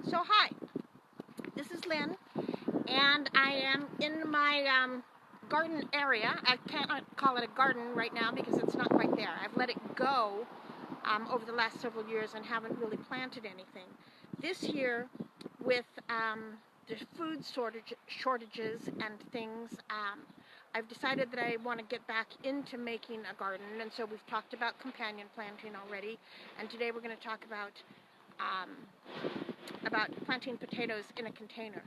So hi, this is Lynn, and I am in my garden area. I can't call it a garden right now because it's not quite there. I've let it go over the last several years and haven't really planted anything. This year, with the food shortages and things, I've decided that I want to get back into making a garden, and so we've talked about companion planting already, and today we're going to talk about planting potatoes in a container.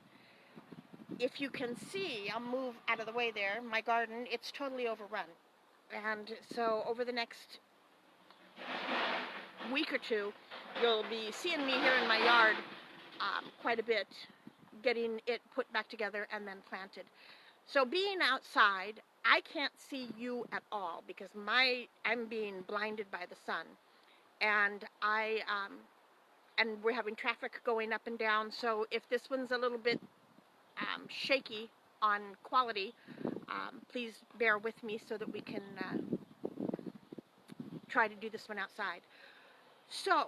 If you can see, I'll move out of the way there, my garden, it's totally overrun. And so over the next week or two, you'll be seeing me here in my yard quite a bit, getting it put back together and then planted. So being outside, I can't see you at all because I'm being blinded by the sun. And and we're having traffic going up and down, so if this one's a little bit shaky on quality, please bear with me so that we can try to do this one outside. So,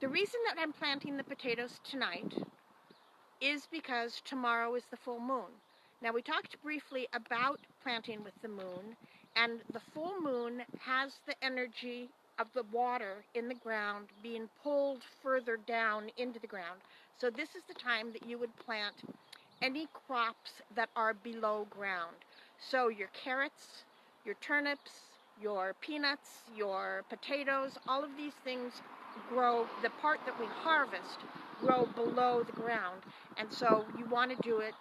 the reason that I'm planting the potatoes tonight is because tomorrow is the full moon. Now, we talked briefly about planting with the moon, and the full moon has the energy of the water in the ground being pulled further down into the ground. So this is the time that you would plant any crops that are below ground. So your carrots, your turnips, your peanuts, your potatoes, all of these things grow, the part that we harvest, grow below the ground. And so you want to do it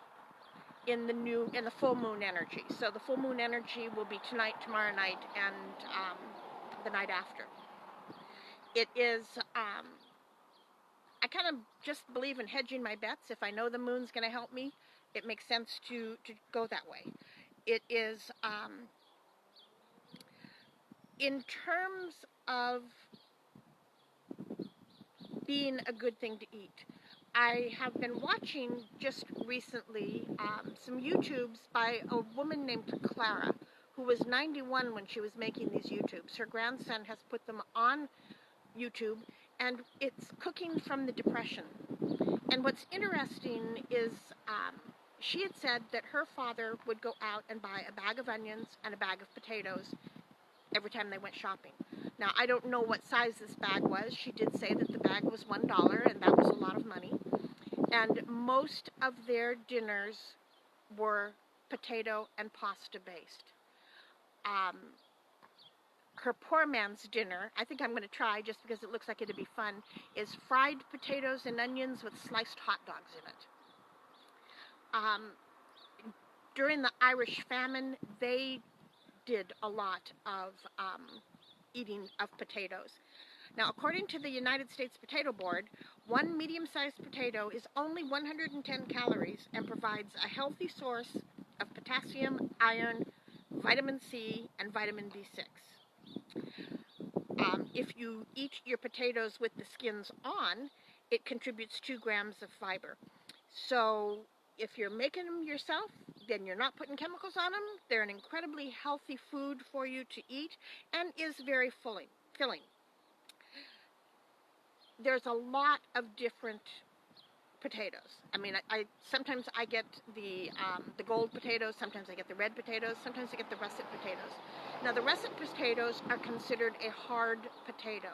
in the full moon energy. So the full moon energy will be tonight, tomorrow night, and the night after. It is, I kind of just believe in hedging my bets. If I know the moon's going to help me, it makes sense to go that way. It is, in terms of being a good thing to eat, I have been watching just recently some YouTubes by a woman named Clara, who was 91 when she was making these YouTubes. Her grandson has put them on YouTube, and it's cooking from the Depression. And what's interesting is she had said that her father would go out and buy a bag of onions and a bag of potatoes every time they went shopping. Now, I don't know what size this bag was. She did say that the bag was $1, and that was a lot of money. And most of their dinners were potato and pasta based. Her poor man's dinner, I think I'm going to try just because it looks like it'd be fun, is fried potatoes and onions with sliced hot dogs in it. During the Irish famine, they did a lot of eating of potatoes. Now, according to the United States Potato Board, one medium-sized potato is only 110 calories and provides a healthy source of potassium, iron, vitamin C, and vitamin B6. If you eat your potatoes with the skins on, it contributes 2 grams of fiber. So if you're making them yourself, then you're not putting chemicals on them. They're an incredibly healthy food for you to eat and is very filling. There's a lot of different potatoes. I mean, I sometimes I get the gold potatoes, sometimes I get the red potatoes, sometimes I get the russet potatoes. Now, the russet potatoes are considered a hard potato.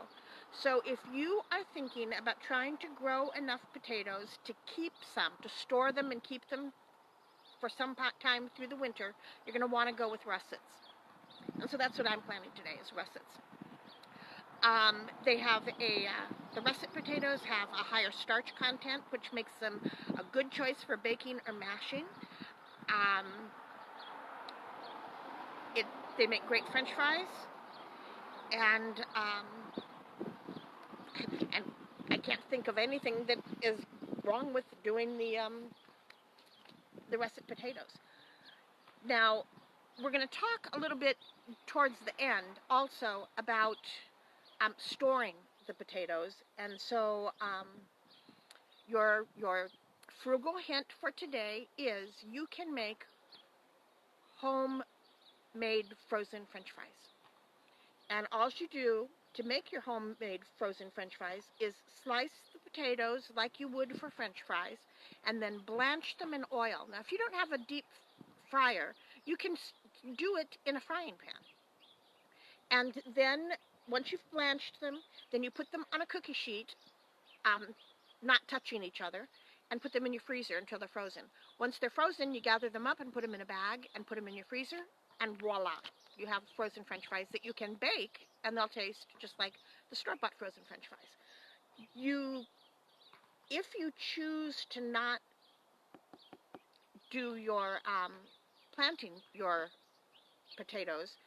So if you are thinking about trying to grow enough potatoes to keep some, to store them and keep them for some time through the winter, you're going to want to go with russets. And so that's what I'm planting today, is russets. They have the russet potatoes have a higher starch content, which makes them a good choice for baking or mashing. They make great French fries, and I can't think of anything that is wrong with doing the russet potatoes. Now, we're going to talk a little bit towards the end also about storing the potatoes, and so your frugal hint for today is you can make homemade frozen French fries. And all you do to make your homemade frozen French fries is slice the potatoes like you would for French fries, and then blanch them in oil. Now, if you don't have a deep fryer, you can do it in a frying pan. And then, once you've blanched them, then you put them on a cookie sheet, not touching each other, and put them in your freezer until they're frozen. Once they're frozen, you gather them up and put them in a bag and put them in your freezer, and voila, you have frozen French fries that you can bake, and they'll taste just like the store-bought frozen French fries. If you choose to not do your planting your potatoes,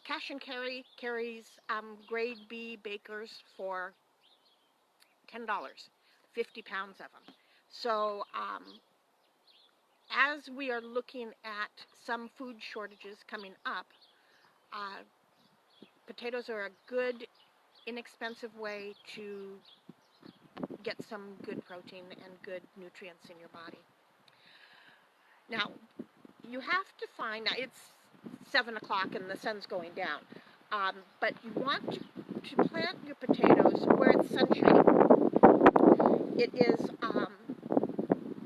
Cash and Carry carries grade B bakers for $10, 50 pounds of them. So as we are looking at some food shortages coming up, potatoes are a good, inexpensive way to get some good protein and good nutrients in your body. Now, you have to find, now it's 7 o'clock and the sun's going down, but you want to plant your potatoes where it's sunshiny. It is,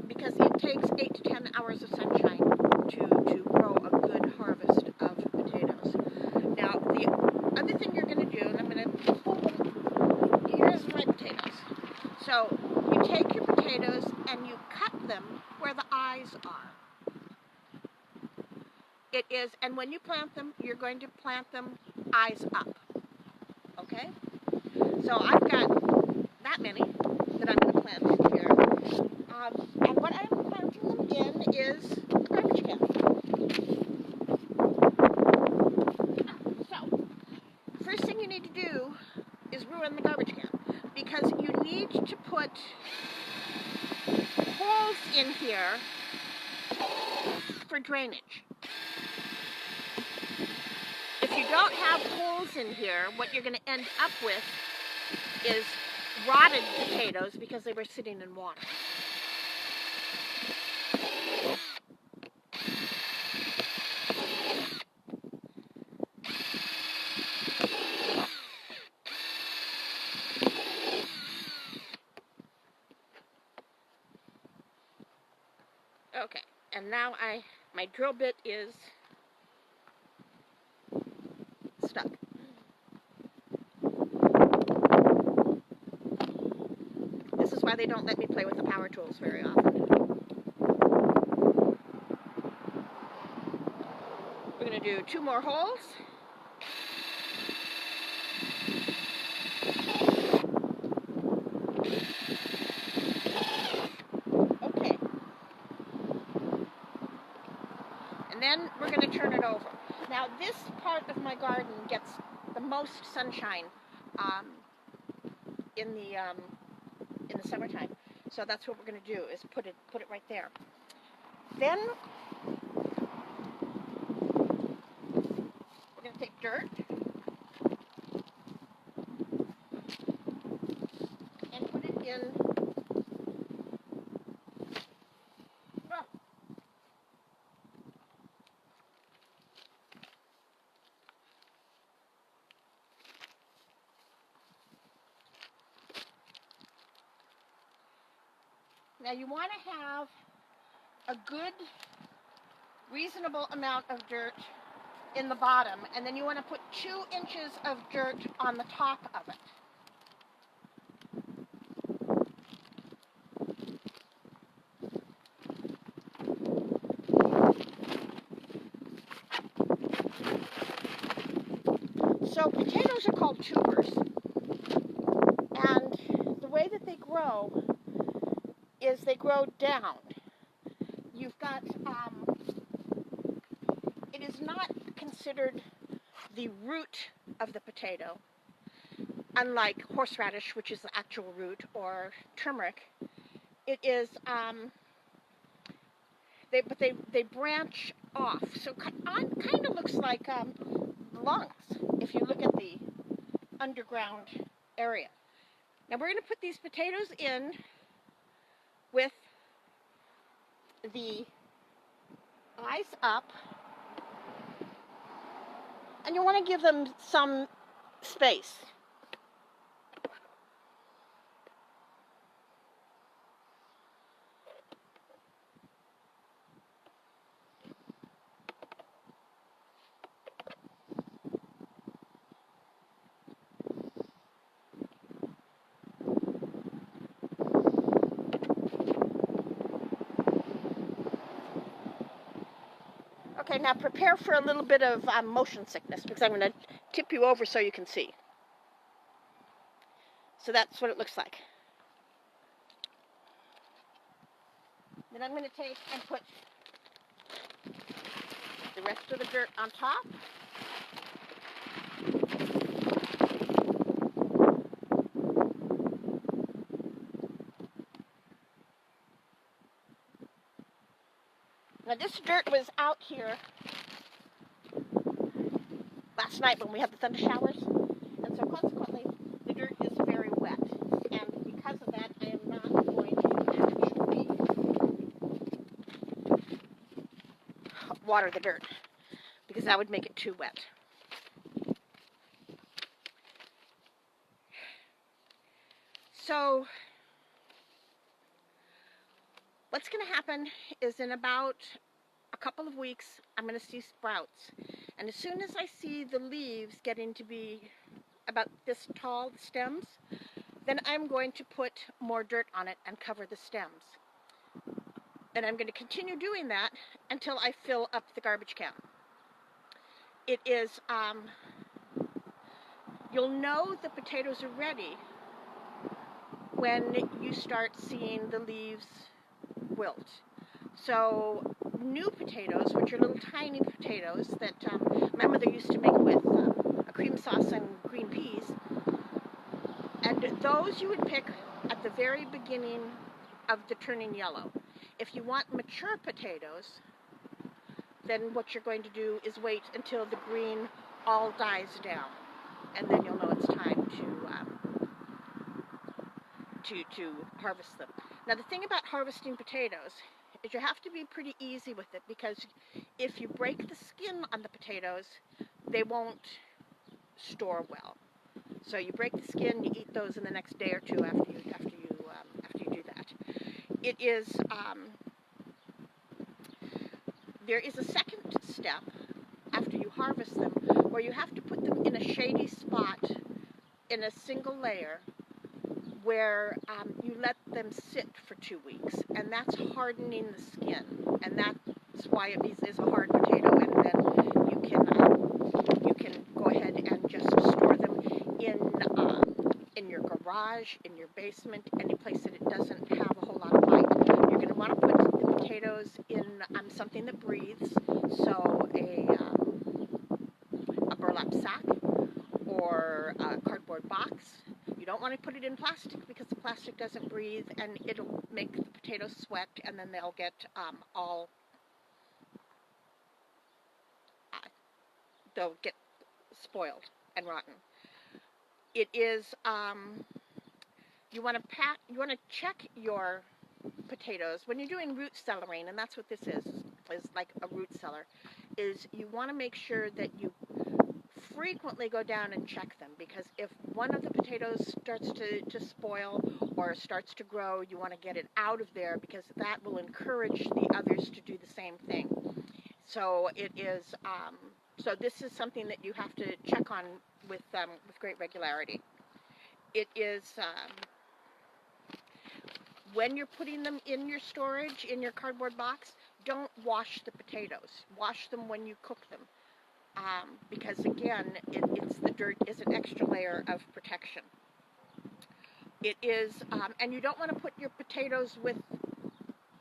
because it takes 8 to 10 hours of sunshine to grow a good harvest of potatoes. Now, the other thing you're going to do, and I'm going to pull them, here's my potatoes. So, you take your potatoes and you cut them where the eyes are. It is, and when you plant them, you're going to plant them eyes up, okay? So I've got that many that I'm going to plant in here. And what I'm planting them in is a garbage can. So, first thing you need to do is ruin the garbage can, because you need to put holes in here for drainage. If you don't have holes in here, what you're going to end up with is rotted potatoes because they were sitting in water. Okay, and now my drill bit is stuck. This is why they don't let me play with the power tools very often. We're going to do 2 more holes. Okay. And then we're going to turn it over. Now, this part of my garden gets the most sunshine in the summertime. So that's what we're going to do, is put it right there. Then we're going to take dirt and put it in. Now you want to have a good, reasonable amount of dirt in the bottom, and then you want to put 2 inches of dirt on the top of it. So potatoes are called tubers, and the way that they grow is they grow down. You've got, it is not considered the root of the potato, unlike horseradish, which is the actual root, or turmeric. It is, they branch off, so kind of looks like lungs if you look at the underground area. Now we're going to put these potatoes in with the eyes up, and you want to give them some space. Okay, now prepare for a little bit of motion sickness because I'm going to tip you over so you can see. So that's what it looks like. Then I'm going to take and put the rest of the dirt on top. Now this dirt was out here last night when we had the thunder showers, and so consequently the dirt is very wet, and because of that I am not going to actually water the dirt because that would make it too wet. So what's going to happen is in about a couple of weeks I'm going to see sprouts, and as soon as I see the leaves getting to be about this tall, the stems, then I'm going to put more dirt on it and cover the stems. And I'm going to continue doing that until I fill up the garbage can. It is, you'll know the potatoes are ready when you start seeing the leaves wilt. So new potatoes, which are little tiny potatoes that my mother used to make with a cream sauce and green peas, and those you would pick at the very beginning of the turning yellow. If you want mature potatoes, then what you're going to do is wait until the green all dies down, and then you'll know it's time to harvest them. Now the thing about harvesting potatoes is you have to be pretty easy with it, because if you break the skin on the potatoes, they won't store well. So you break the skin, you eat those in the next day or two after you do that. It is there is a second step after you harvest them where you have to put them in a shady spot in a single layer where you let them sit for 2 weeks, and that's hardening the skin, and that's why it is a hard potato. And then you can go ahead and just store them in your garage, in your basement, any place that it doesn't have a whole lot of light. You're going to want to put the potatoes in something that breathes, so a burlap sack or a cardboard box. You don't want to put it in plastic because the plastic doesn't breathe, and it'll make the potatoes sweat, and then they'll get they'll get spoiled and rotten. It is you want to check your potatoes when you're doing root cellaring, and that's what this is like a root cellar. Is you want to make sure that you frequently go down and check them, because if one of the potatoes starts to spoil or starts to grow, you want to get it out of there, because that will encourage the others to do the same thing. So it is so this is something that you have to check on with great regularity. It is when you're putting them in your storage, in your cardboard box, don't wash the potatoes. Wash them when you cook them. Because again, it's the dirt is an extra layer of protection. It is, and you don't want to put your potatoes with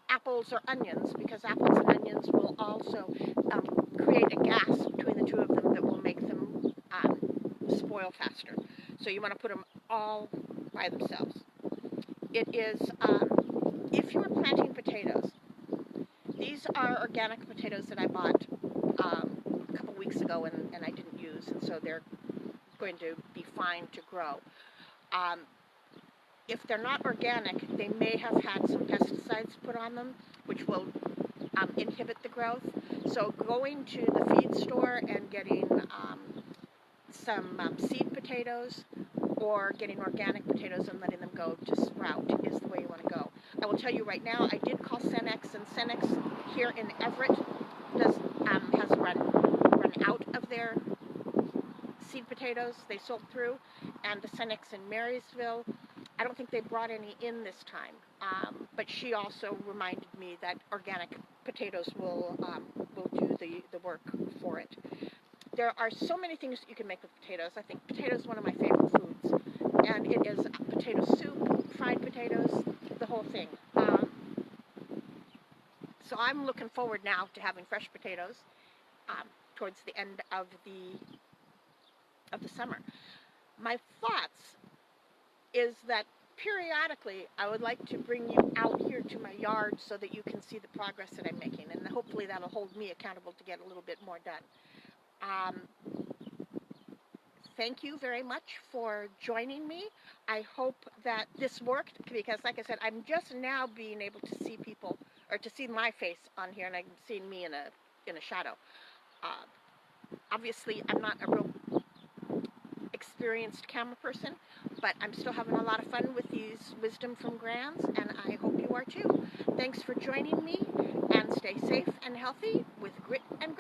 apples or onions, because apples and onions will also create a gas between the two of them that will make them spoil faster. So you want to put them all by themselves. It is, if you're planting potatoes, these are organic potatoes that I bought a couple weeks ago and I didn't use, and so they're going to be fine to grow. If they're not organic, they may have had some pesticides put on them, which will inhibit the growth. So going to the feed store and getting some seed potatoes, or getting organic potatoes and letting them go to sprout is the way you want to go. I will tell you right now, I did call Cenex, and Cenex here in Everett has run out of their seed potatoes. They sold through, and the Cenex in Marysville, I don't think they brought any in this time. But she also reminded me that organic potatoes will do the work for it. There are so many things that you can make with potatoes. I think potatoes is one of my favorite foods, and it is potato soup, fried potatoes, the whole thing. So I'm looking forward now to having fresh potatoes towards the end of the summer. My thoughts is that periodically I would like to bring you out here to my yard so that you can see the progress that I'm making, and hopefully that'll hold me accountable to get a little bit more done. Thank you very much for joining me. I hope that this worked, because like I said, I'm just now being able to see people, or to see my face on here, and I'm seeing me in a shadow. Obviously, I'm not a real experienced camera person, but I'm still having a lot of fun with these wisdom from Grans, and I hope you are too. Thanks for joining me, and stay safe and healthy with grit and